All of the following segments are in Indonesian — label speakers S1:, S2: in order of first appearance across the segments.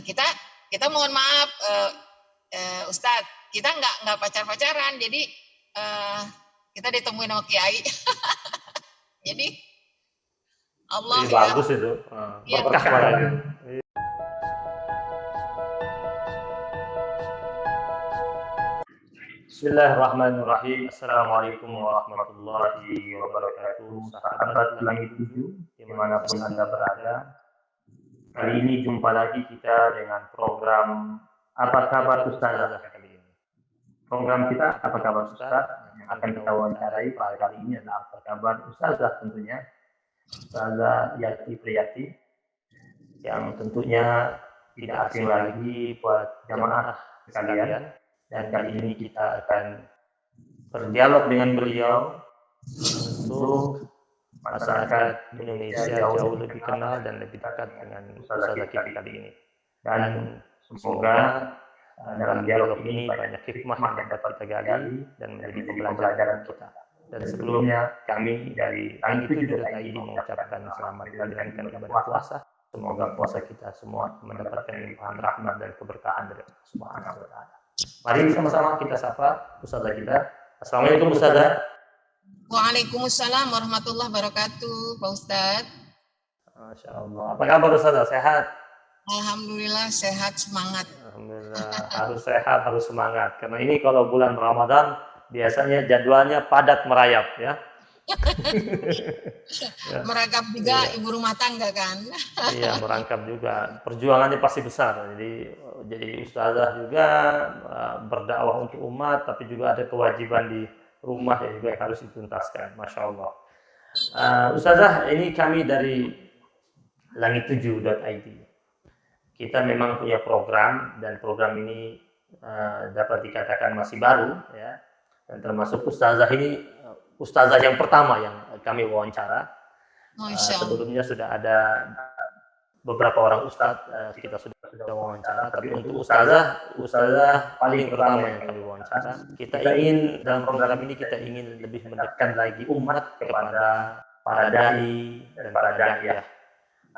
S1: kita mohon maaf Ustadz, kita nggak pacaran, jadi kita ditemuin sama Kiai. Jadi Allah
S2: ya. Bagus itu. Berkah lagi. Bismillahirrahmanirrahim. Assalamualaikum warahmatullahi wabarakatuh. Sahabat Langit 7, dimanapun Anda berada. Kali ini jumpa lagi kita dengan program Apa Kabar Ustazah kali ini. Program kita Apa Kabar Ustaz yang akan kita wawancarai pada kali ini adalah Apa Kabar Ustazah tentunya. Ustazah Yati Priyati yang tentunya tidak asing lagi buat jamaah sekalian. Dan kali ini kita akan berdialog dengan beliau untuk masyarakat Indonesia jauh lebih kenal dan lebih dekat dengan Ustazah kita kali ini. Dan semoga dalam dialog ini banyak hikmah yang dapat kita gali dan menjadi pembelajaran kita. Dan sebelumnya kami dari Langit 7.id mengucapkan selamat menjalankan ibadah puasa. Semoga puasa kita semua mendapatkan limpahan rahmat dan keberkahan dari Allah Subhanahu wa Ta'ala. Mari sama-sama kita sapa Ustazah kita. Assalamualaikum Ustazah.
S1: Waalaikumsalam warahmatullahi wabarakatuh, Pak Ustadz.
S2: Masya Allah. Apa kabar Ustazah? Sehat?
S1: Alhamdulillah sehat, semangat.
S2: Alhamdulillah, harus sehat, harus semangat. Karena ini kalau bulan Ramadan biasanya jadwalnya padat merayap ya.
S1: Merangkap juga ibu rumah tangga kan.
S2: Iya, merangkap juga. Perjuangannya pasti besar. Jadi ustazah juga berdakwah untuk umat, tapi juga ada kewajiban di rumah yang juga harus dituntaskan. Masya Allah. Ustazah, ini kami dari Langit7.id. Kita memang punya program, dan program ini dapat dikatakan masih baru ya. Dan termasuk ustazah ini ustazah yang pertama yang kami wawancara. Sebelumnya sudah ada beberapa orang ustadz kita sudah wawancara, tapi untuk ustazah paling pertama yang kami wawancara. Kita ingin dalam program ini kita ingin lebih mendekatkan lagi umat kepada para dai dan para da'iyah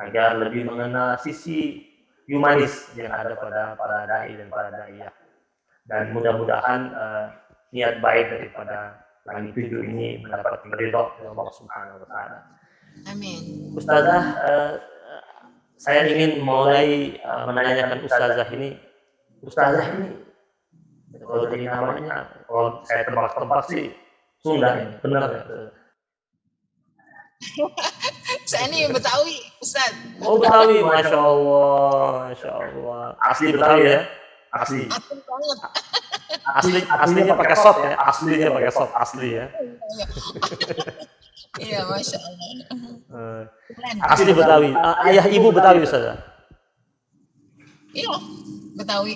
S2: agar lebih mengenal sisi humanis yang ada pada para dai dan para da'iyah. Dan mudah-mudahan niat baik daripada Langit 7 ini mendapat ridho dari Allah Subhanahu wa Ta'ala.
S1: Amin.
S2: Ustazah, saya ingin mulai menanyakan Ustazah ini kalau dari namanya, kalau saya tebak-tebak sih Sunda ini, benar ya?
S1: Saya ini Betawi, Ustaz.
S2: Oh Betawi, Masya Allah, Masya Allah. Asli Betawi ya? Asli
S1: banget.
S2: Aslinya pakai sop ya, asli ya.
S1: Iya, Masya Allah.
S2: Asli Betawi. Ayah ibu Betawi Ustazah?
S1: Iya, Betawi.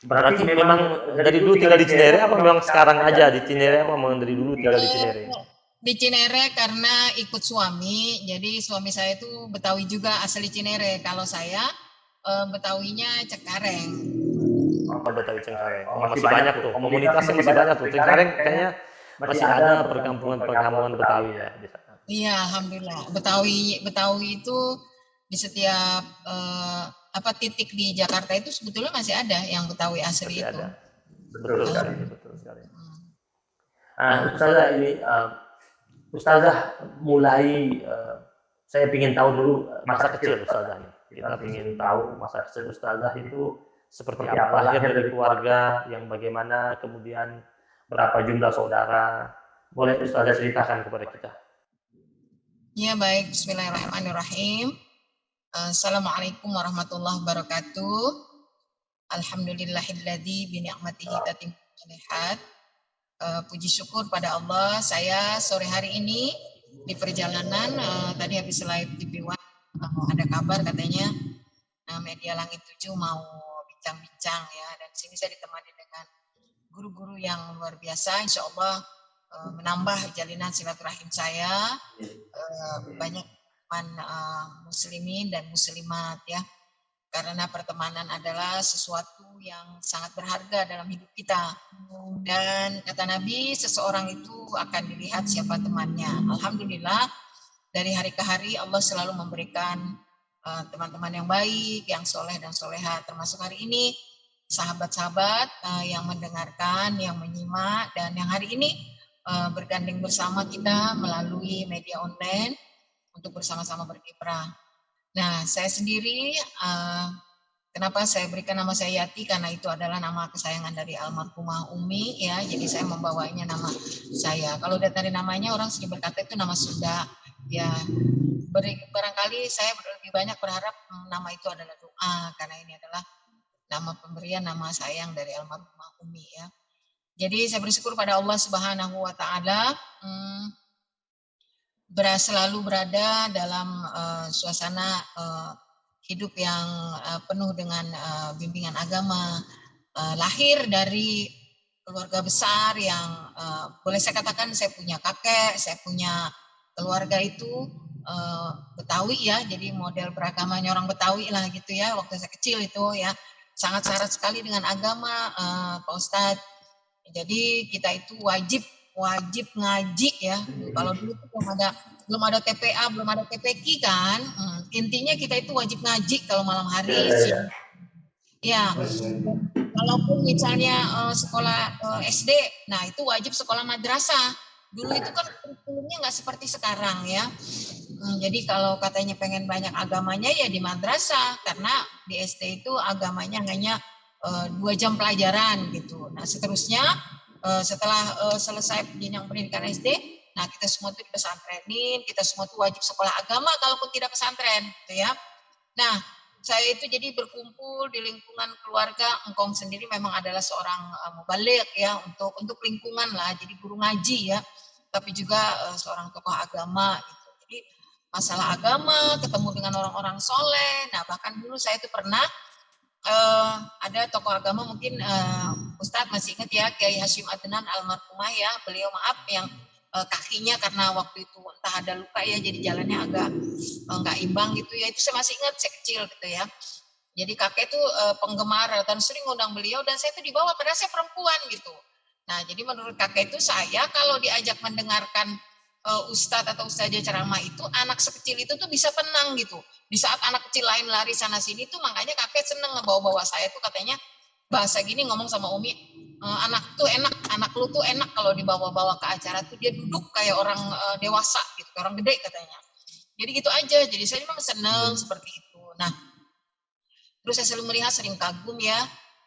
S2: Berarti memang dari dulu tinggal di Cinere apa memang sekarang aja di Cinere, apa memang dari dulu tinggal di Cinere?
S1: Di Cinere karena ikut suami, jadi suami saya itu Betawi juga, asli Cinere. Kalau saya Betawinya Cengkareng.
S2: Oh, Betawi Cengkareng. Masih banyak tuh, komunitasnya masih banyak tuh. Cengkareng kayaknya masih ada perkampungan Betawi ya di sana.
S1: Iya, alhamdulillah. Betawi itu di setiap titik di Jakarta itu sebetulnya masih ada yang Betawi asli masih itu. Ada.
S2: Betul sekali. Ustazah ini Ustazah mulai saya ingin tahu dulu masa kecil Ustazah ini. Kita ingin tahu masa kecil Ustazah itu seperti apa, lahir dari keluarga yang bagaimana, kemudian berapa jumlah saudara. Boleh Ustazah ceritakan kepada kita?
S1: Ya baik, bismillahirrahmanirrahim. Assalamualaikum warahmatullahi wabarakatuh. Alhamdulillahilladzi bi ni'matihi tatimmu shalihat. Puji syukur pada Allah, saya sore hari ini di perjalanan tadi habis live di TV One ada kabar katanya media Langit 7 mau bincang-bincang ya, dan sini saya ditemani dengan guru-guru yang luar biasa, insya Allah menambah jalinan silaturahim saya, banyak muslimin dan muslimat ya, karena pertemanan adalah sesuatu yang sangat berharga dalam hidup kita, dan kata Nabi seseorang itu akan dilihat siapa temannya. Alhamdulillah dari hari ke hari Allah selalu memberikan teman-teman yang baik, yang soleh dan soleha, termasuk hari ini sahabat-sahabat yang mendengarkan, yang menyimak, dan yang hari ini bergandeng bersama kita melalui media online untuk bersama-sama berkiprah. Nah, saya sendiri, kenapa saya berikan nama saya Yati, karena itu adalah nama kesayangan dari almarhumah Umi ya, jadi saya membawanya nama saya. Kalau dari namanya orang sering berkata itu nama Sunda ya. Barangkali saya lebih banyak berharap nama itu adalah doa, karena ini adalah nama pemberian nama sayang dari almarhumah Umi ya. Jadi saya bersyukur pada Allah Subhanahu wa taala selalu berada dalam suasana hidup yang penuh dengan bimbingan agama, lahir dari keluarga besar yang boleh saya katakan saya punya kakek, saya punya keluarga itu Betawi ya, jadi model beragamanya orang Betawi lah gitu ya, waktu saya kecil itu ya, sangat syarat sekali dengan agama Pak Ustadz. Jadi kita itu wajib ngaji ya. Kalau dulu tuh belum ada TPA, belum ada TPQ kan. Intinya kita itu wajib ngaji kalau malam hari. Ya. Walaupun misalnya sekolah SD, nah itu wajib sekolah madrasah. Dulu itu kan kurikulumnya nggak seperti sekarang ya. Jadi kalau katanya pengen banyak agamanya ya di madrasah, karena di SD itu agamanya hanya 2 jam pelajaran gitu. Nah seterusnya setelah selesai jenjang pendidikan SD, nah kita semua tuh dipesantrenin, kita semua tuh wajib sekolah agama kalaupun tidak pesantren, gitu ya. Nah saya itu jadi berkumpul di lingkungan keluarga. Engkong sendiri memang adalah seorang mubalik ya untuk lingkungan lah, jadi guru ngaji ya, tapi juga seorang tokoh agama gitu. Jadi masalah agama, ketemu dengan orang-orang soleh. Nah bahkan dulu saya itu pernah ada tokoh agama mungkin Ustadz masih ingat ya, Kiai Hasyim Adnan almarhumah ya, beliau maaf yang kakinya karena waktu itu entah ada luka ya, jadi jalannya agak nggak imbang gitu ya, itu saya masih ingat, saya kecil gitu ya. Jadi kakek itu penggemar dan sering ngundang beliau, dan saya itu dibawa padahal saya perempuan gitu. Nah jadi menurut kakek itu saya kalau diajak mendengarkan ustadz atau ustazah ceramah itu, anak sekecil itu tuh bisa tenang gitu. Di saat anak kecil lain lari sana sini tuh, makanya kakek seneng ngebawa-bawa saya tuh, katanya bahasa gini ngomong sama Umi, anak tuh enak, anak lu tuh enak kalau dibawa-bawa ke acara tuh dia duduk kayak orang dewasa gitu, kayak orang gede katanya. Jadi gitu aja, jadi saya memang seneng seperti itu. Nah terus saya selalu melihat, sering kagum ya,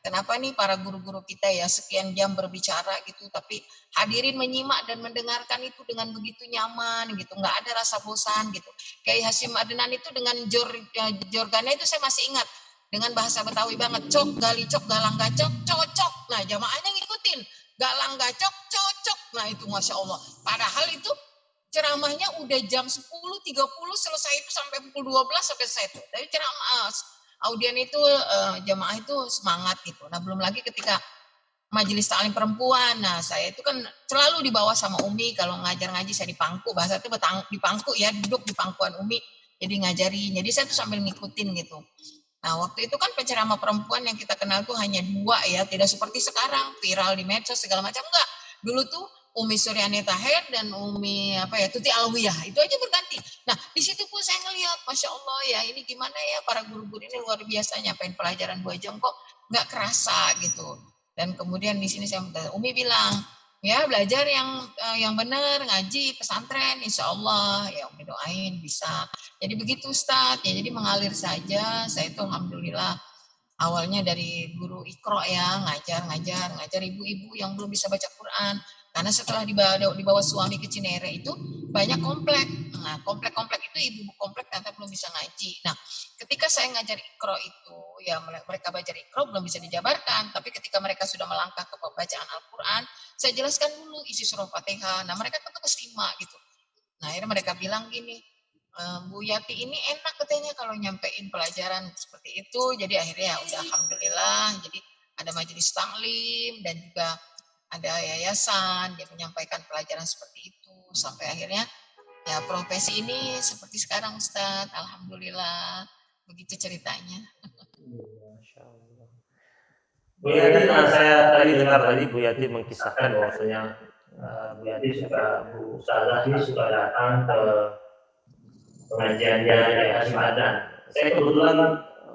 S1: kenapa nih para guru-guru kita ya sekian jam berbicara gitu, tapi hadirin menyimak dan mendengarkan itu dengan begitu nyaman gitu, nggak ada rasa bosan gitu. Kayak Hasyim Adnan itu dengan jorgannya itu saya masih ingat, dengan bahasa Betawi banget, cok gali cok galang gacok cocok. Nah jamaahnya ngikutin, galang gacok cocok. Nah itu masya Allah. Padahal itu ceramahnya udah jam 10.30 selesai itu, sampai pukul 12 sampai selesai itu. Tapi ceramah audien itu jamaah itu semangat gitu. Nah belum lagi ketika majelis taklim perempuan, nah saya itu kan selalu dibawa sama Umi kalau ngajar ngaji, saya di pangku, bahasa itu di pangku ya, duduk di pangkuan Umi, jadi ngajarin, jadi saya tuh sambil ngikutin gitu. Nah waktu itu kan penceramah perempuan yang kita kenal tuh hanya 2 ya, tidak seperti sekarang viral di medsos segala macam, enggak. Dulu tuh Umi Suryani Tahir dan Umi Tuti Alwiyah, itu aja berganti. Nah di situ pun saya ngelihat, masya Allah ya, ini gimana ya para guru-guru ini luar biasa, nyapain pelajaran 2 jam kok nggak kerasa gitu. Dan kemudian di sini saya Umi bilang, ya belajar yang benar, ngaji pesantren, insya Allah ya Umi doain bisa. Jadi begitu Ustadz ya, jadi mengalir saja. Saya itu alhamdulillah awalnya dari guru Iqro ya, ngajar ibu-ibu yang belum bisa baca Quran. Karena setelah dibawa suami ke Cinere itu banyak komplek. Nah, komplek-komplek itu ibu-ibu komplek ternyata belum bisa ngaji. Nah, ketika saya ngajar Iqro itu, ya mereka belajar Iqro belum bisa dijabarkan. Tapi ketika mereka sudah melangkah ke pembacaan Al-Quran, saya jelaskan dulu isi surah Fatihah. Nah, mereka tentu keterima gitu. Nah, akhirnya mereka bilang gini, Bu Yati ini enak katanya kalau nyampein pelajaran seperti itu. Jadi akhirnya udah alhamdulillah, jadi ada majelis taklim dan juga ada yayasan yang menyampaikan pelajaran seperti itu sampai akhirnya ya profesi ini seperti sekarang Ustadz, alhamdulillah, begitu ceritanya.
S2: Masya Allah. Bu Yati, saya tadi dengar tadi Bu Yati mengkisahkan bahwasanya Bu Yati Bu Ustazah ini suka datang ke pengajiannya Kiai Hasyim Adnan. saya kebetulan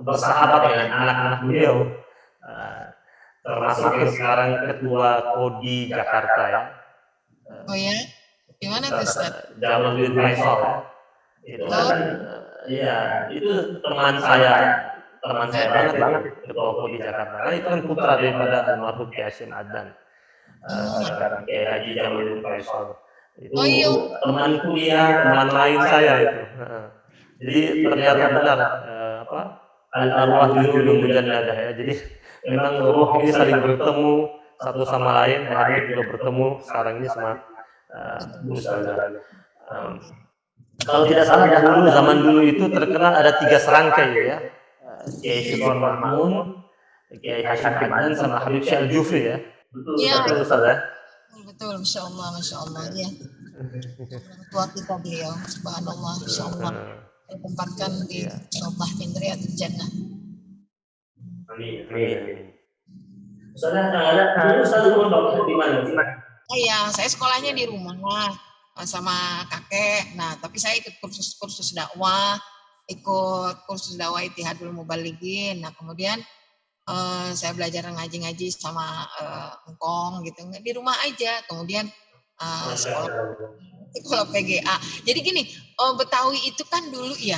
S2: bersahabat dengan anak-anak beliau, termasuk yang sekarang ketua Kodi Jakarta ya.
S1: Oh ya, gimana tuh Ustaz?
S2: Jamaluddin Faisal ya. Itu kan ya itu teman saya banget ketua Kodi Jakarta. Kan itu kan putra daripada almarhum Kiai Hasyim Adnan. Sekarang Kiai Haji Jamaluddin Faisal. Itu teman kuliah, teman main saya itu. Jadi ternyata benar al-arwah junudun mujannadah ya. Jadi memang ruh ini saling bertemu satu sama lain, akhirnya juga bertemu sekarang ini sama Ustazah. Kalau tidak salah dahulu zaman dulu itu terkenal ada 3 serangkai ya. Kiai Syukron Mahmud, Kiai Hasyim Adnan sama Habib Syekh Al-Jufri ya. Betul Ustazah.
S1: Betul, Masya Allah ya. Tua kita beliau, subhanallah, Masya Allah. Ditempatkan di Allah min riyadil jannah.
S2: Amin. Ustazah mondok di mana?
S1: Oh iya, saya sekolahnya di rumah sama kakek. Nah, tapi saya ikut kursus dakwah, Ittihadul Mubalighin. Nah, kemudian saya belajar ngaji-ngaji sama engkong gitu di rumah aja. Kemudian sekolah PGA. Jadi gini, Betawi itu kan dulu ya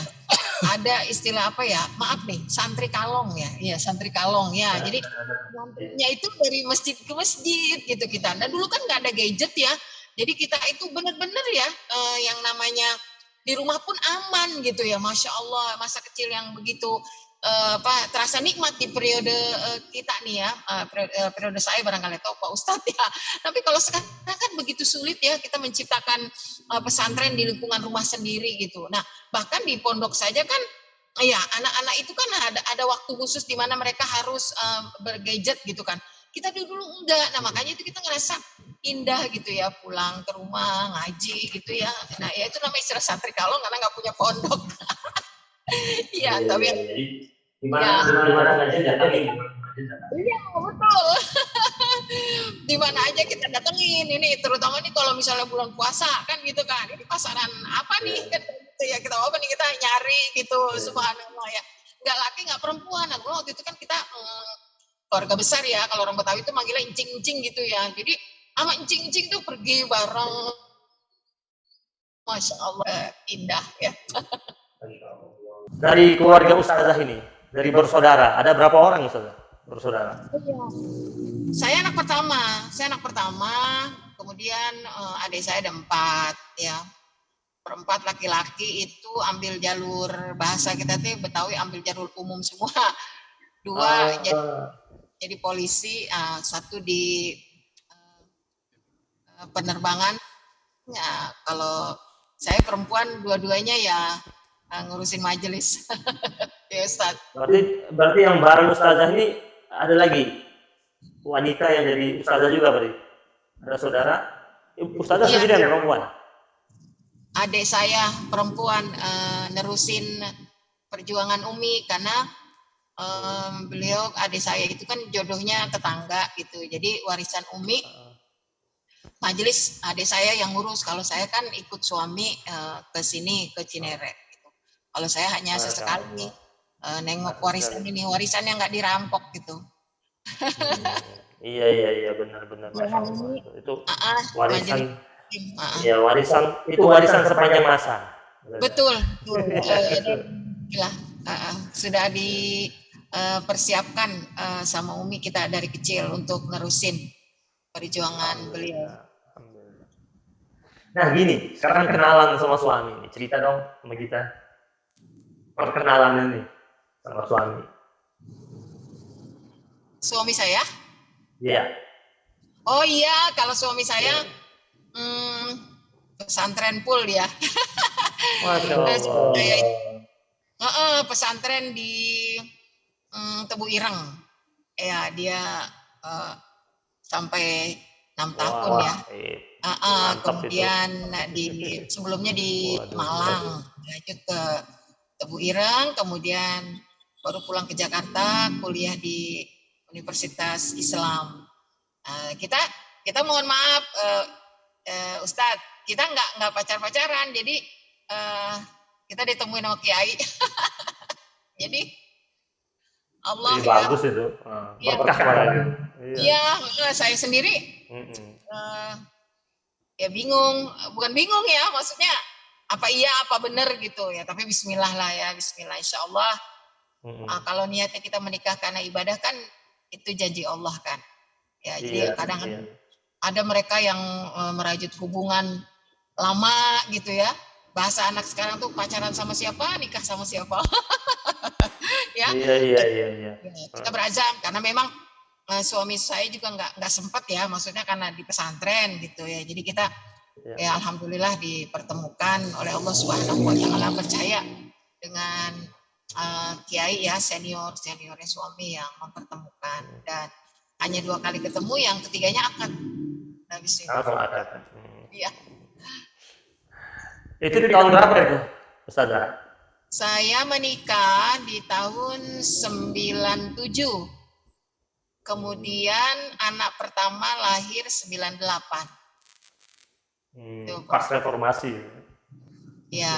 S1: ada istilah apa ya? Maaf nih, santri kalong ya. Iya, santri kalong ya. Jadi santrinya itu dari masjid ke masjid gitu kita. Nah, dulu kan nggak ada gadget ya. Jadi kita itu benar-benar ya yang namanya di rumah pun aman gitu ya. Masya Allah, masa kecil yang begitu terasa nikmat di periode kita nih ya, periode saya barangkali tahu Pak Ustadz ya. Tapi kalau sekarang kan begitu sulit ya kita menciptakan pesantren di lingkungan rumah sendiri gitu. Nah, bahkan di pondok saja kan ya anak-anak itu kan ada waktu khusus di mana mereka harus bergadget gitu kan. Kita dulu enggak. Nah, makanya itu kita ngerasa indah gitu ya pulang ke rumah ngaji gitu ya. Nah, ya itu namanya istilah santri kalong karena nggak punya pondok. Iya, tapi
S2: dimana aja datangin.
S1: Iya, betul. Di mana aja kita datengin ini, terutama nih kalau misalnya bulan puasa kan gitu kan. Ini pasaran apa nih kan gitu ya, kita apa nih kita nyari gitu, subhanallah ya. Enggak laki enggak perempuan. Nah, waktu itu kan kita keluarga besar ya, kalau orang Betawi itu manggilnya incing-incing gitu ya. Jadi sama incing-incing tuh pergi bareng. Masya Allah, indah ya.
S2: Dari keluarga Ustazah ini, dari bersaudara, ada berapa orang Ustazah bersaudara?
S1: Saya anak pertama, kemudian adik saya ada 4 ya. Per-4 laki-laki itu ambil jalur bahasa kita tuh Betawi ambil jalur umum semua. 2 jadi polisi, 1 di penerbangan. Ya, kalau saya perempuan dua-duanya ya ngurusin majelis. Ya Ustaz.
S2: Berarti yang bareng Ustazah ini ada lagi wanita yang jadi Ustazah juga berarti? Ada saudara? Ustazah sendiri yang perempuan?
S1: Adik saya perempuan nerusin perjuangan Umi karena beliau adik saya itu kan jodohnya tetangga gitu. Jadi warisan Umi majelis adik saya yang ngurus. Kalau saya kan ikut suami ke sini ke Cinere gitu. Kalau saya hanya sesekali nengok warisan ini, warisan yang nggak dirampok gitu.
S2: Iya benar. Itu warisan.
S1: Majelis,
S2: ya warisan sepanjang masa.
S1: Betul. Sudah dipersiapkan sama Umi kita dari kecil untuk nerusin perjuangan beliau.
S2: Nah gini, sekarang kenalan sama suami nih. Cerita dong sama kita. Perkenalan ini sama suami.
S1: Suami saya?
S2: Iya.
S1: Oh iya, kalau suami saya pesantren full ya.
S2: Masya Allah.
S1: Pesantren di Tebu Ireng. Ya, dia sampai 6 tahun ya. Kemudian sebelumnya di Malang, lanjut ke Tebu Ireng, kemudian baru pulang ke Jakarta, kuliah di Universitas Islam. Kita mohon maaf, Ustadz, kita nggak pacar-pacaran, jadi kita ditemuin sama Kiai. Jadi Allah
S2: Jadi
S1: ya,
S2: bagus itu.
S1: ya,
S2: Berkah malah itu. Iya.
S1: iya, saya sendiri eh, ya bingung, bukan bingung ya, maksudnya apa iya apa benar gitu ya, tapi Bismillah lah ya, Bismillah, Insya Allah. Kalau niatnya kita menikah karena ibadah kan itu janji Allah kan ya. Jadi
S2: Iya,
S1: kadang
S2: iya.
S1: ada mereka yang merajut hubungan lama gitu ya, bahasa anak sekarang tuh pacaran sama siapa, nikah sama siapa. Ya,
S2: Iya.
S1: kita berazam karena memang suami saya juga nggak sempat ya, maksudnya karena di pesantren gitu ya. Jadi kita ya alhamdulillah dipertemukan oleh Allah Subhanahu wa taala, percaya dengan kiai ya, seniornya suami yang mempertemukan, dan hanya 2 kali ketemu, yang ketiganya akad.
S2: Langsung akad.
S1: Iya.
S2: Itu di tahun berapa itu, Ustazah?
S1: Saya menikah di tahun 97. Kemudian anak pertama lahir 98.
S2: Pas reformasi.
S1: Ya,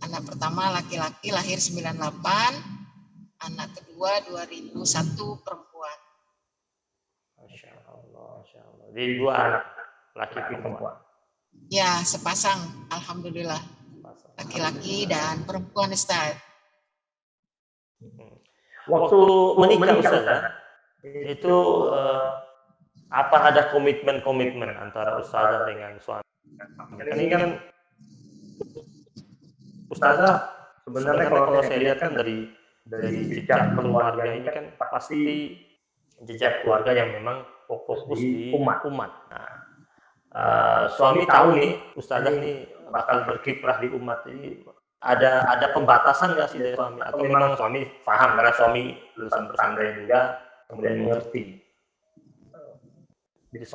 S1: anak pertama laki-laki lahir 98, anak kedua 2001 perempuan.
S2: Masya Allah. Jadi 2 anak, laki perempuan.
S1: Ya, sepasang, alhamdulillah. Laki-laki dan perempuan, Ustaz.
S2: Waktu menikah, Ustaz, itu apa ada komitmen antara Ustazah dengan suami? Ini kan Ustazah sebenarnya kalau saya lihat kan dari jejak keluarga ini kan pasti jejak keluarga yang memang fokus di umat. Nah, suami tahu nih Ustazah ini bakal berkiprah di umat, ini ada pembatasan nggak sih dari suami, atau memang suami paham karena suami lulusan pesantren juga, kemudian mengerti?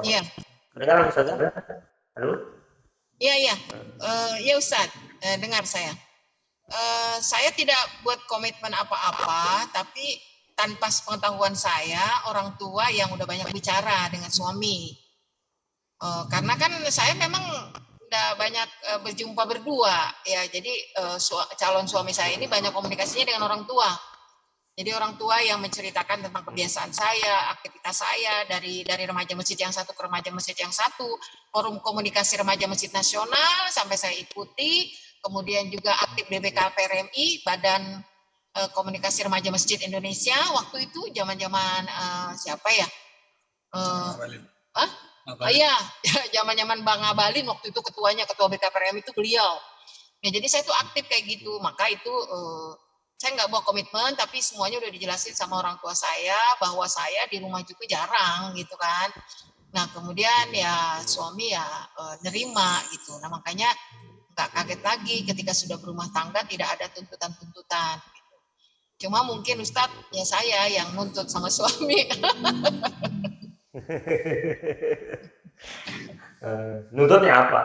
S1: Iya.
S2: Dengar Ustazah? Halo?
S1: Iya. Ya Ustaz, dengar saya. Saya tidak buat komitmen apa-apa, tapi tanpa sepengetahuan saya, orang tua yang udah banyak bicara dengan suami. Karena kan saya memang udah banyak berjumpa berdua ya, jadi calon suami saya ini banyak komunikasinya dengan orang tua. Jadi orang tua yang menceritakan tentang kebiasaan saya, aktivitas saya dari remaja masjid yang satu ke remaja masjid yang satu, forum komunikasi remaja masjid nasional sampai saya ikuti, kemudian juga aktif BBKPRMI, Badan Komunikasi Remaja Masjid Indonesia, waktu itu zaman-zaman siapa ya? Iya, zaman-zaman Bang Abalin, waktu itu ketua BKPRMI itu beliau. Ya, jadi saya tuh aktif kayak gitu, maka itu saya nggak bawa komitmen, tapi semuanya udah dijelasin sama orang tua saya bahwa saya di rumah juga jarang gitu kan. Nah kemudian ya suami ya nerima gitu. Nah makanya nggak kaget lagi ketika sudah berumah tangga tidak ada tuntutan-tuntutan. Gitu. Cuma mungkin Ustadz ya saya yang nuntut sama suami.
S2: Nuntutnya apa?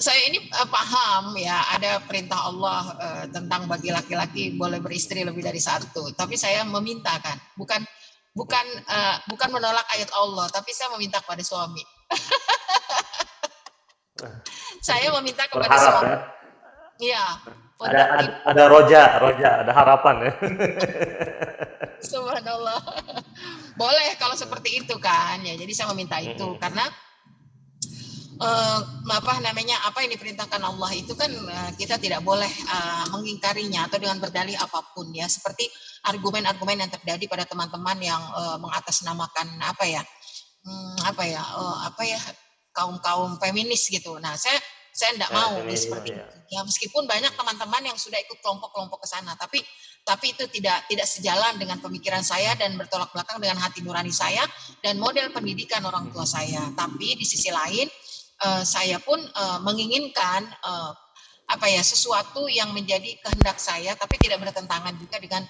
S1: Saya ini paham ya, ada perintah Allah tentang bagi laki-laki boleh beristri lebih dari satu. Tapi saya meminta kan, bukan menolak ayat Allah, tapi saya meminta kepada suami. Saya meminta kepada suami. Iya.
S2: Ada roja, ada harapan ya.
S1: Subhanallah. Boleh kalau seperti itu kan ya. Jadi saya meminta itu karena apa yang diperintahkan Allah itu kan kita tidak boleh mengingkarinya atau dengan berdalih apapun ya, seperti argumen-argumen yang terjadi pada teman-teman yang mengatasnamakan kaum feminis gitu. Nah saya tidak mau seperti itu ya, meskipun banyak teman-teman yang sudah ikut kelompok-kelompok ke sana, tapi itu tidak sejalan dengan pemikiran saya dan bertolak belakang dengan hati nurani saya dan model pendidikan orang tua saya. Tapi di sisi lain saya pun menginginkan sesuatu yang menjadi kehendak saya, tapi tidak bertentangan juga dengan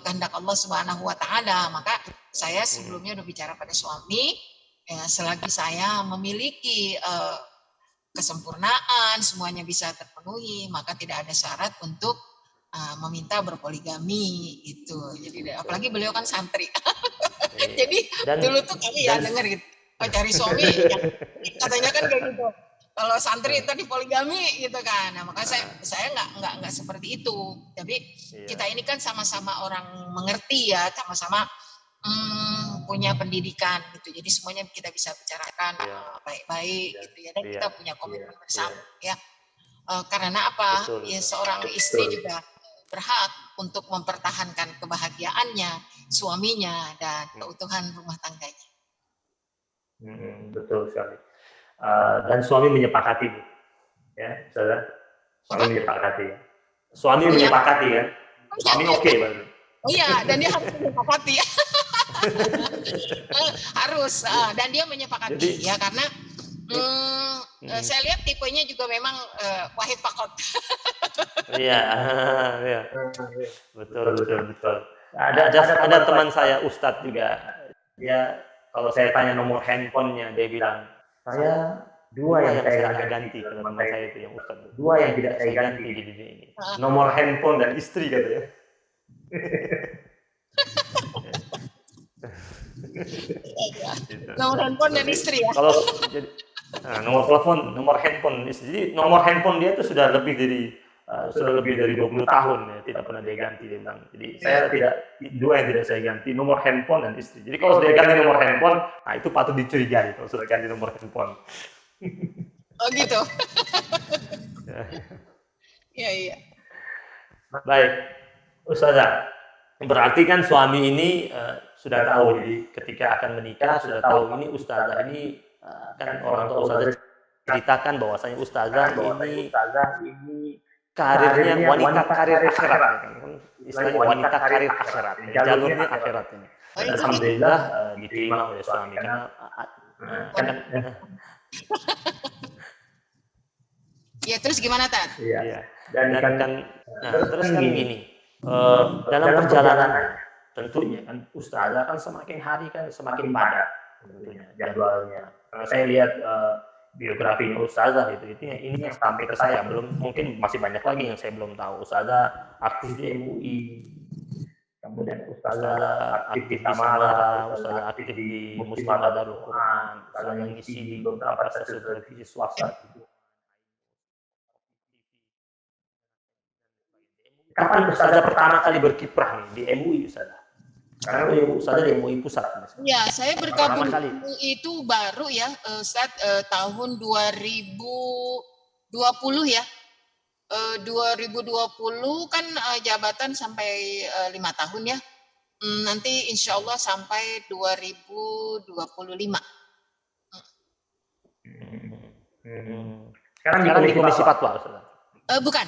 S1: kehendak Allah Subhanahu wa taala. Maka saya sebelumnya udah bicara pada suami, selagi saya memiliki kesempurnaan, semuanya bisa terpenuhi, maka tidak ada syarat untuk meminta berpoligami gitu. Jadi apalagi beliau kan santri. Jadi dulu tuh kami dengar gitu, cari suami yang katanya kan kayak gitu. Kalau santri tadi poligami gitu kan. Nah, makanya saya nggak seperti itu. Tapi kita ini kan sama-sama orang mengerti ya, sama-sama punya pendidikan gitu. Jadi semuanya kita bisa bicarakan baik-baik gitu ya. Dan kita punya komitmen bersama ya. Karena apa?
S2: Betul,
S1: Ya
S2: betul.
S1: seorang istri juga berhak untuk mempertahankan kebahagiaannya, suaminya dan keutuhan rumah tangganya.
S2: Betul sekali. Dan suami menyepakati, ya, saudara. Suami menyepakati. Suami menyepakati kan? Suami oke berarti.
S1: Oh iya, dan dia harus menyepakati. Harus, dan dia menyepakati ya karena saya lihat tipenya juga memang wahid fakot.
S2: Iya, betul. Ada teman saya Ustadz juga. Dia kalau saya tanya nomor handphonenya, dia bilang saya dua yang saya nggak ganti. Kalau teman saya itu yang Ustadz, dua yang tidak saya ganti di dunia ini. Nomor handphone dan istri katanya.
S1: Nomor handphone dan istri ya.
S2: Kalau jadi nomor telepon, nomor handphone istri. Jadi nomor handphone dia itu sudah lebih dari 20 tahun ya, tidak pernah dia ganti dia bilang. Jadi saya dua yang tidak saya ganti, nomor handphone dan istri. Jadi kalau sudah ganti nomor handphone, nah itu patut dicurigai kalau sudah ganti nomor handphone.
S1: Oh gitu. Iya.
S2: Baik, Ustazah. Berarti kan suami ini sudah tahu, jadi ketika akan menikah sudah tahu ini Ustazah ini kan orang tua Ustazah ceritakan bahwasanya Ustazah ini karirnya wanita karir akhirat, istilahnya wanita karir akhirat, jalurnya akhirat ini. Dan alhamdulillah diterima oleh suami karena
S1: ya terus gimana Tan?
S2: Iya. Dan terus kan gini, dalam perjalanan tentunya kan Ustazah kan semakin hari kan semakin padat tentunya jadwalnya. Karena saya lihat biografinya Ustazah itu ini yang sampai ke saya, belum, mungkin masih banyak lagi yang saya belum tahu. Ustazah aktif di MUI, kemudian Ustazah aktif di Samara, Ustazah aktif di Muslimat Darul Quran, Ustazah yang ngisi di beberapa stasiun televisi swasta. Kapan Ustazah pertama kali berkiprah nih di MUI, Ustazah? Karena Ustazah di MUI pusat.
S1: Ya, saya bergabung itu baru ya, tahun 2020 ya. 2020 kan jabatan sampai 5 tahun ya. Nanti insya Allah sampai 2025.
S2: Sekarang di Komisi Fatwa, Ustazah?
S1: Bukan,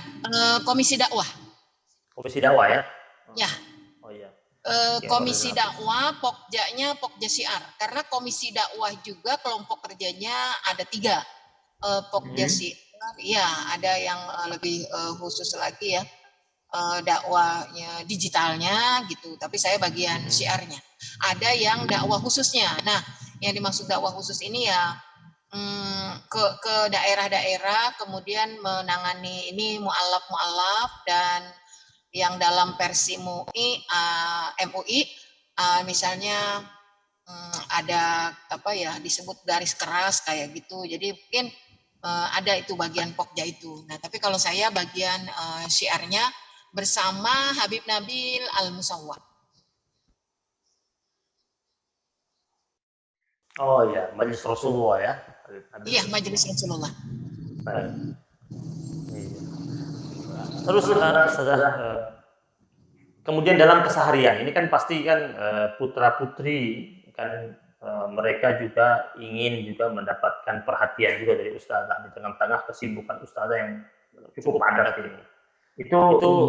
S1: Komisi Dakwah.
S2: Komisi Dakwah ya?
S1: Ya.
S2: Oh iya.
S1: Komisi dakwah, Pokjanya Pokja Syiar. Karena komisi dakwah juga kelompok kerjanya ada 3. Pokja Syiar, ya ada yang lebih khusus lagi ya, dakwahnya digitalnya gitu. Tapi saya bagian syiarnya. Ada yang dakwah khususnya. Nah, yang dimaksud dakwah khusus ini ya ke daerah-daerah, kemudian menangani ini mu'alaf dan yang dalam versi MUI, misalnya ada apa ya disebut garis keras kayak gitu. Jadi mungkin ada itu bagian Pokja itu. Nah, tapi kalau saya bagian syiarnya bersama Habib Nabil Al-Musawwar.
S2: Oh iya, Majelis Rasulullah ya.
S1: Iya, Majelis Rasulullah.
S2: Terus kemudian dalam keseharian ini kan pasti kan putra putri kan mereka juga ingin juga mendapatkan perhatian juga dari Ustazah di tengah-tengah kesibukan Ustazah yang cukup padat ini. Itu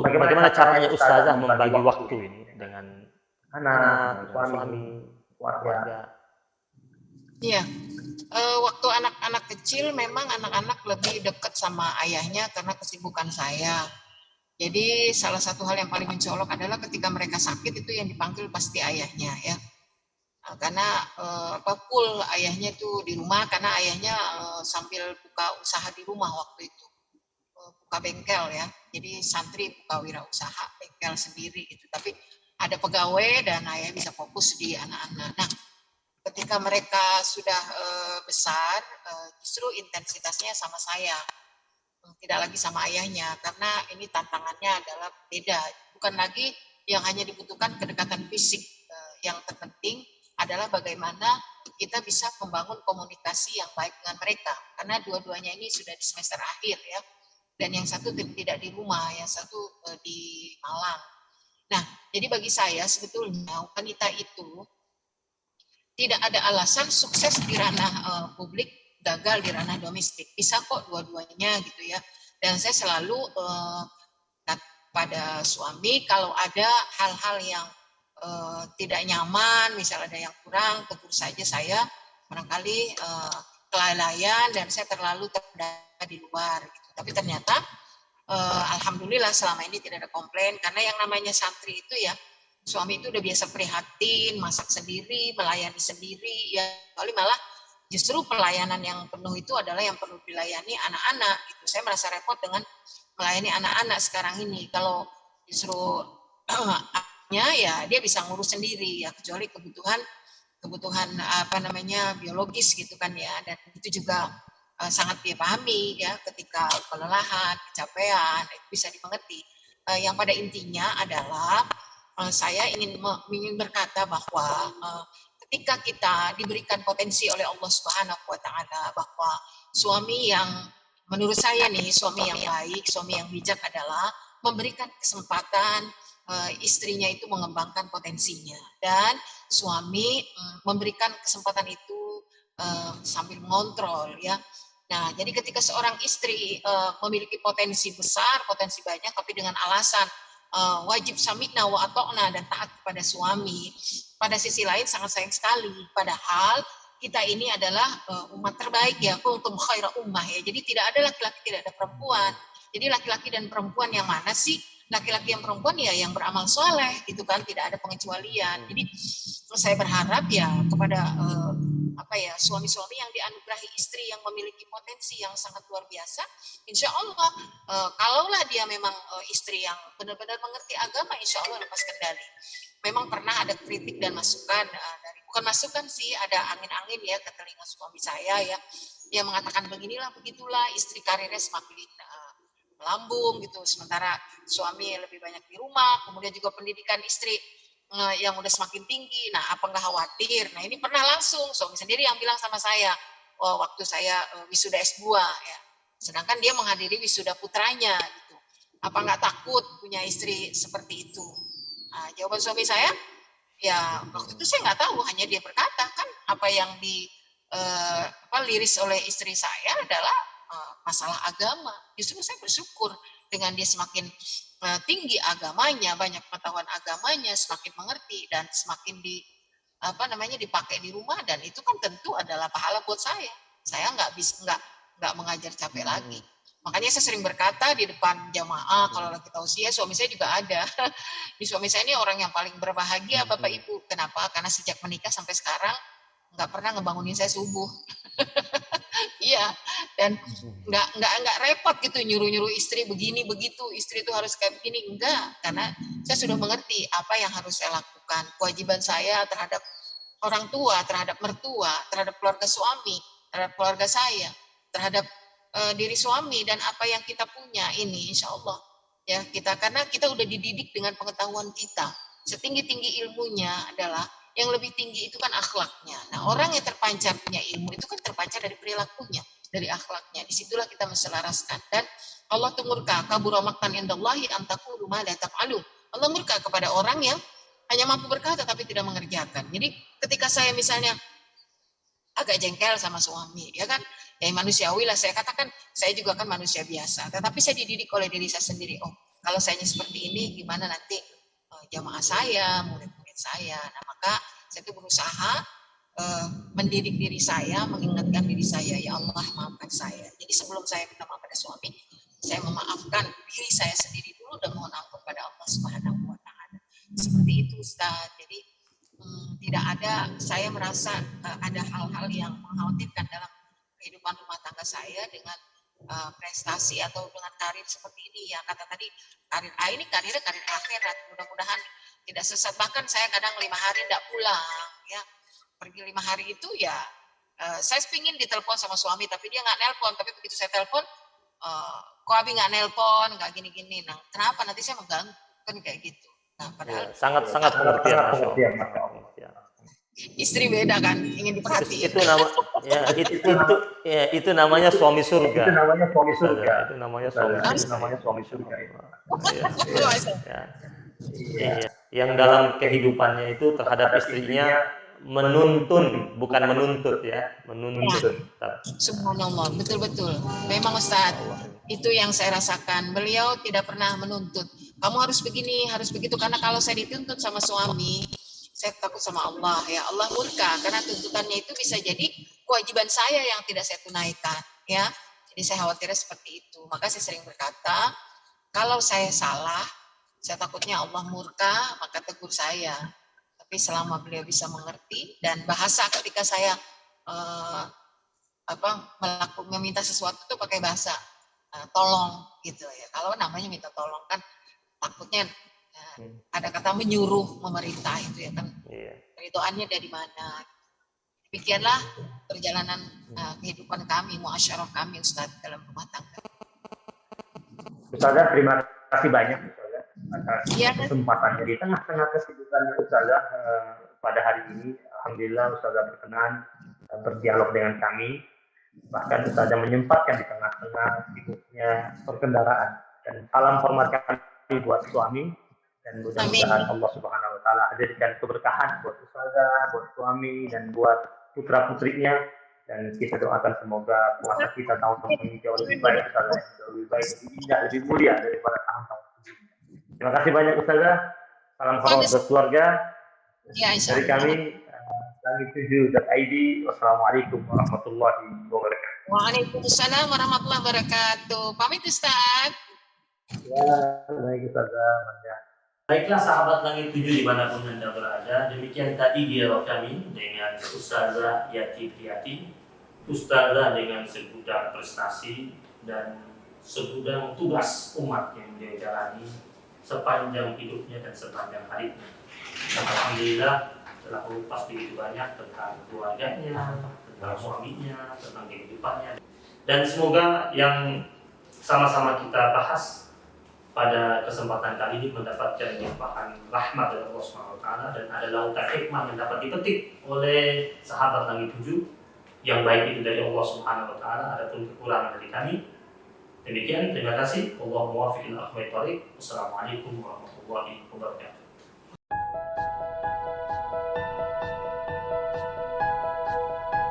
S2: bagaimana caranya Ustazah membagi waktu ini dengan anak, suami, keluarga?
S1: Iya. Waktu anak-anak kecil memang anak-anak lebih dekat sama ayahnya karena kesibukan saya. Jadi salah satu hal yang paling mencolok adalah ketika mereka sakit itu yang dipanggil pasti ayahnya ya. Karena full ayahnya itu di rumah karena ayahnya sambil buka usaha di rumah waktu itu. Buka bengkel ya. Jadi santri buka wirausaha bengkel sendiri gitu. Tapi ada pegawai dan ayah bisa fokus di anak-anak. Nah, ketika mereka sudah besar, justru intensitasnya sama saya, tidak lagi sama ayahnya, karena ini tantangannya adalah beda. Bukan lagi yang hanya dibutuhkan kedekatan fisik, yang terpenting adalah bagaimana kita bisa membangun komunikasi yang baik dengan mereka, karena dua-duanya ini sudah di semester akhir ya, dan yang satu tidak di rumah, yang satu di Malang. Nah, jadi bagi saya sebetulnya wanita itu tidak ada alasan sukses di ranah publik, gagal di ranah domestik. Bisa kok dua-duanya gitu ya. Dan saya selalu pada suami kalau ada hal-hal yang tidak nyaman, misal ada yang kurang, tegur saja saya barangkali kelalaian dan saya terlalu terdata di luar. Gitu. Tapi ternyata alhamdulillah selama ini tidak ada komplain, karena yang namanya santri itu ya, suami itu udah biasa prihatin, masak sendiri, melayani sendiri, ya kali malah justru pelayanan yang penuh itu adalah yang perlu dilayani anak-anak. Gitu. Saya merasa repot dengan melayani anak-anak sekarang ini. Kalau justru ya dia bisa ngurus sendiri ya, kecuali kebutuhan apa namanya biologis gitu kan ya, dan itu juga sangat dipahami ya, ketika kelelahan, kecapean itu bisa dimengerti. Yang pada intinya adalah saya ingin berkata bahwa ketika kita diberikan potensi oleh Allah Subhanahu wa taala, bahwa suami yang menurut saya nih suami yang baik, suami yang bijak adalah memberikan kesempatan istrinya itu mengembangkan potensinya, dan suami memberikan kesempatan itu sambil mengontrol ya. Nah, jadi ketika seorang istri memiliki potensi besar, potensi banyak, tapi dengan alasan wajib sami'na wa ata'na dan taat kepada suami, pada sisi lain sangat sayang sekali. Padahal kita ini adalah umat terbaik ya, kuntum khaira ummah ya. Jadi tidak ada laki-laki, tidak ada perempuan. Jadi laki-laki dan perempuan yang mana sih? Laki-laki yang perempuan ya yang beramal soleh, gitu kan, tidak ada pengecualian. Jadi saya berharap ya kepada suami-suami yang dianugerahi istri yang memiliki potensi yang sangat luar biasa, insya Allah kalaulah dia memang istri yang benar-benar mengerti agama, insya Allah lepas kendali. Memang pernah ada kritik dan masukan dari, bukan masukan sih, ada angin-angin ya ke telinga suami saya ya, dia mengatakan beginilah begitulah, istri karirnya semakin melambung gitu, sementara suami lebih banyak di rumah, kemudian juga pendidikan istri yang udah semakin tinggi. Nah, apa nggak khawatir? Nah, ini pernah langsung suami sendiri yang bilang sama saya, waktu saya wisuda S2 ya. Sedangkan dia menghadiri wisuda putranya gitu. Apa nggak takut punya istri seperti itu? Nah, jawaban suami saya, ya waktu itu saya nggak tahu, hanya dia berkata kan apa yang liris oleh istri saya adalah masalah agama. Justru saya bersyukur dengan dia semakin tinggi agamanya, banyak pengetahuan agamanya, semakin mengerti dan semakin dipakai di rumah, dan itu kan tentu adalah pahala buat saya. Saya nggak mengajar capek lagi. Makanya saya sering berkata di depan jamaah kalau lagi tausiah, suami saya juga ada. Di suami saya ini orang yang paling berbahagia Bapak Ibu. Kenapa? Karena sejak menikah sampai sekarang nggak pernah ngebangunin saya subuh. Iya, dan nggak repot gitu nyuruh istri begini begitu, istri itu harus kayak begini, enggak, karena saya sudah mengerti apa yang harus saya lakukan, kewajiban saya terhadap orang tua, terhadap mertua, terhadap keluarga suami, terhadap keluarga saya, terhadap diri suami, dan apa yang kita punya ini insya Allah ya kita, karena kita udah dididik dengan pengetahuan kita, setinggi-tinggi ilmunya adalah yang lebih tinggi itu kan akhlaknya. Nah, orang yang terpancar punya ilmu itu kan terpancar dari perilakunya, dari akhlaknya. Disitulah kita menselaraskan. Dan Allah tuh murka, kabura maqtan indallahi an taqulu ma la taf'alun. Allah murka kepada orang yang hanya mampu berkata tapi tidak mengerjakan. Jadi ketika saya misalnya agak jengkel sama suami, ya kan, ya manusiawi lah, saya katakan saya juga kan manusia biasa, tetapi saya dididik oleh diri saya sendiri. Oh, kalau saya seperti ini, gimana nanti jamaah saya, murid-murid saya. Nah, maka saya itu berusaha mendidik diri saya, mengingatkan diri saya, ya Allah maafkan saya. Jadi sebelum saya minta maaf pada suami, saya memaafkan diri saya sendiri dulu dan mohon ampun pada Allah Subhanahu wa taala. Seperti itu Ustaz. Jadi tidak ada, saya merasa ada hal-hal yang mengkhawatirkan dalam kehidupan rumah tangga saya dengan prestasi atau dengan karir seperti ini ya, kata tadi karir ini karir akhirat, mudah-mudahan tidak sesat. Bahkan saya kadang 5 hari tidak pulang ya, pergi 5 hari itu ya Saya pingin ditelepon sama suami, tapi dia nggak nelpon. Tapi begitu saya telepon, kok Abi nggak nelpon, nggak gini-gini. Nah, kenapa? Nanti saya mengganggu kan kayak gitu. Nah, padahal
S2: Sangat pengertian, Masya Allah.
S1: istri beda kan, ingin diperhatiin.
S2: Itu namanya suami surga.
S3: Itu namanya suami surga.
S2: Itu namanya suami surga. Iya. Yang dalam kehidupannya itu terhadap istrinya menuntun, bukan menuntut ya, menuntut.
S1: Subhanallah, betul-betul. Memang Ustadz, itu yang saya rasakan. Beliau tidak pernah menuntut. Kamu harus begini, harus begitu. Karena kalau saya dituntut sama suami, saya takut sama Allah. Ya Allah murka, karena tuntutannya itu bisa jadi kewajiban saya yang tidak saya tunaikan. Ya, jadi saya khawatirnya seperti itu. Maka saya sering berkata, kalau saya salah, saya takutnya Allah murka, maka tegur saya. Tapi selama beliau bisa mengerti dan bahasa ketika saya meminta sesuatu itu pakai bahasa tolong gitu ya. Kalau namanya minta tolong kan takutnya ada kata menyuruh memerintah itu ya kan. Ridhoannya dari mana? Demikianlah perjalanan kehidupan kami, muasyarah kami Ustaz dalam rumah tangga.
S3: Ustazah, terima kasih banyak Ustazah atas kesempatannya di tengah-tengah kesibukan Ustazah pada hari ini. Alhamdulillah Ustazah berkenan berdialog dengan kami. Bahkan Ustazah menyempatkan di tengah-tengah sibuknya perkendaraan. Dan salam hormat kami buat suami. Dan mudah-mudahan Allah Subhanahu Wa Taala hadirkan keberkahan buat Ustazah, buat suami, dan buat putra-putrinya. Dan kita doakan semoga puasa kita tahun ini jauh lebih baik, Ustazah, jauh lebih baik, lebih indah, lebih mulia daripada tahun-tahun sebelumnya. Terima kasih banyak Ustazah. Salam hormat buat keluarga. Dari kami langit7.id. Wassalamualaikum warahmatullahi wabarakatuh.
S1: Waalaikumsalam warahmatullahi wabarakatuh. Pamit Ustaz.
S3: Ya, baik Ustazah.
S2: Baiklah sahabat Langit 7 dimanapun Anda berada, demikian tadi dialog kami dengan Ustazah Yati Priyati, Ustazah dengan segudang prestasi dan segudang tugas umat yang dia jalani sepanjang hidupnya dan sepanjang harinya. Alhamdulillah telah mengupas begitu banyak tentang keluarganya, tentang suaminya, tentang kehidupannya. Dan semoga yang sama-sama kita bahas pada kesempatan kali ini mendapatkan limpahan rahmat dari Allah SWT, dan ada lautan hikmah yang dapat dipetik oleh sahabat Langit 7 yang baik itu dari Allah SWT, adapun kekurangan dari kami. Demikian, terima kasih. Wassalamualaikum warahmatullahi wabarakatuh.